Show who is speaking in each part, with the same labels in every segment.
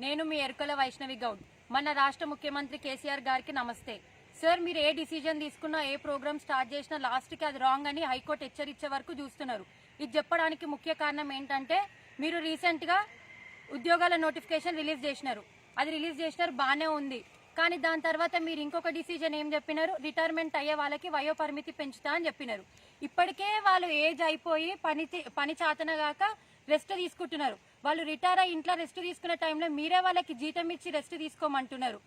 Speaker 1: నేను మీ ఎరుకల వైష్ణవి గౌడ్. మన రాష్ట్ర ముఖ్యమంత్రి కేసీఆర్ గారికి నమస్తే. సార్, మీరు ఏ డిసిజన్ తీసుకున్నా, ఏ ప్రోగ్రామ్ స్టార్ట్ చేసినా లాస్ట్కి అది రాంగ్ అని హైకోర్టు హెచ్చరించే వరకు చూస్తున్నారు. ఇది చెప్పడానికి ముఖ్య కారణం ఏంటంటే, మీరు రీసెంట్గా ఉద్యోగాల నోటిఫికేషన్ రిలీజ్ చేసినారు. అది రిలీజ్ చేసినారు, బాగానే ఉంది. కానీ దాని తర్వాత మీరు ఇంకొక డిసిజన్ ఏం చెప్పినారు, రిటైర్మెంట్ అయ్యే వాళ్ళకి వయో పరిమితి పెంచుతా అని చెప్పినారు. ఇప్పటికే వాళ్ళు ఏజ్ అయిపోయి పని చాతనగాక రెస్ట్ తీసుకుంటున్నారు. వాళ్ళు రిటైర్ అయ్యి ఇంట్లో రెస్ట్ తీసుకునే టైంలో మీరే వాళ్ళకి జీతం ఇచ్చి రెస్ట్ తీసుకోమంటున్నారు.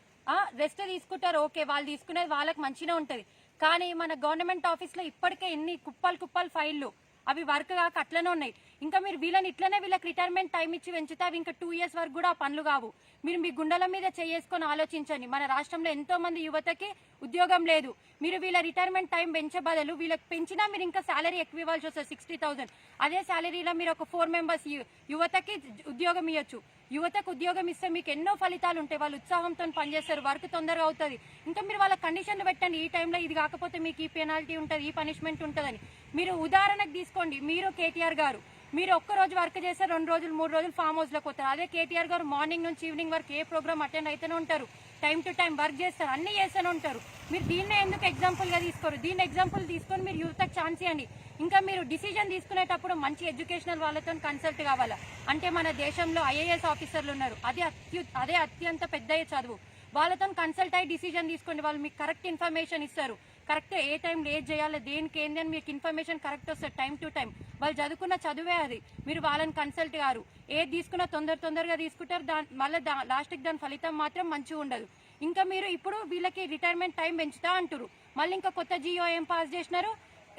Speaker 1: రెస్ట్ తీసుకుంటారు, ఓకే, వాళ్ళు తీసుకునేది వాళ్ళకి మంచిగా ఉంటుంది. కానీ మన గవర్నమెంట్ ఆఫీస్లో ఇప్పటికే ఎన్ని కుప్పలు ఫైళ్లు అవి వర్క్ కాక అట్లనే ఉన్నాయి. ఇంకా మీరు వీళ్ళని ఇట్లనే వీళ్ళకి రిటైర్మెంట్ టైం ఇచ్చి పెంచితే అవి ఇంకా 2 years వరకు కూడా ఆ పనులు కావు. మీరు మీ గుండెల మీద చేసుకొని ఆలోచించండి. మన రాష్ట్రంలో ఎంతో మంది యువతకి ఉద్యోగం లేదు. మీరు వీళ్ళ రిటైర్మెంట్ టైం పెంచే బదులు వీళ్ళకి పెంచినా మీరు ఇంకా శాలరీ ఎక్కువ ఇవ్వాల్సి వస్తుంది, 60,000. అదే శాలరీలో మీరు ఒక 4 members యువతకి ఉద్యోగం ఇవ్వచ్చు. యువతకు ఉద్యోగం ఇస్తే మీకు ఎన్నో ఫలితాలు ఉంటాయి. వాళ్ళు ఉత్సాహంతో పనిచేస్తారు, వర్క్ తొందరగా అవుతుంది. ఇంకా మీరు వాళ్ళ కండిషన్లు పెట్టండి, ఈ టైంలో ఇది కాకపోతే మీకు ఈ పెనాల్టీ ఉంటుంది, ఈ పనిష్మెంట్ ఉంటుందని. మీరు ఉదాహరణకు తీసుకోండి, మీరు కేటీఆర్ గారు, మీరు ఒక్కరోజు వర్క్ చేస్తే 2 రోజులు 3 రోజులు ఫామ్ హౌస్లోకి పోతారు. అదే కేటీఆర్ గారు మార్నింగ్ నుంచి ఈవినింగ్ వరకు ఏ ప్రోగ్రామ్ అటెండ్ అయితేనే ఉంటారు, టైం టు టైం వర్క్ చేస్తారు, అన్ని చేస్తూనే ఉంటారు. మీరు దీన్నే ఎందుకు ఎగ్జాంపుల్గా తీసుకోరు? దీన్ని ఎగ్జాంపుల్ తీసుకొని మీరు యువతకు ఛాన్స్ ఇవ్వండి. ఇంకా మీరు డిసిజన్ తీసుకునేటప్పుడు మంచి ఎడ్యుకేషనల్ వాళ్ళతో కన్సల్ట్ కావాలా. అంటే మన దేశంలో IAS ఆఫీసర్లు ఉన్నారు, అదే అత్యంత పెద్ద చదువు. వాళ్ళతో కన్సల్ట్ అయ్యి డిసిజన్ తీసుకోండి. వాళ్ళు మీకు కరెక్ట్ ఇన్ఫర్మేషన్ ఇస్తారు. కరెక్ట్ ఏ టైంలో ఏది చేయాలి, దేనికి ఏంది అని మీకు ఇన్ఫర్మేషన్ కరెక్ట్ వస్తుంది, టైం టు టైం. వాళ్ళు చదువుకున్న చదువే అది. మీరు వాళ్ళని కన్సల్ట్ గారు ఏది తీసుకున్నా తొందరగా తీసుకుంటారు, మళ్ళీ లాస్ట్కి దాని ఫలితం మాత్రం మంచిగా ఉండదు. ఇంకా మీరు ఇప్పుడు వీళ్ళకి రిటైర్మెంట్ టైం పెంచుతా అంటారు. మళ్ళీ ఇంకా కొత్త జియో ఏం పాస్ చేసినారు,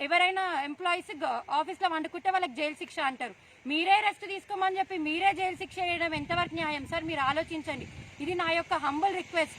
Speaker 1: ఎవరైనా ఎంప్లాయీస్ ఆఫీస్లో వండుకుంటే వాళ్ళకి జైలు శిక్ష అంటారు. మీరే రెస్ట్ తీసుకోమని చెప్పి మీరే జైలు శిక్ష వేయడం ఎంతవరకు న్యాయం సార్? మీరు ఆలోచించండి. ఇది నా యొక్క హంబుల్ రిక్వెస్ట్.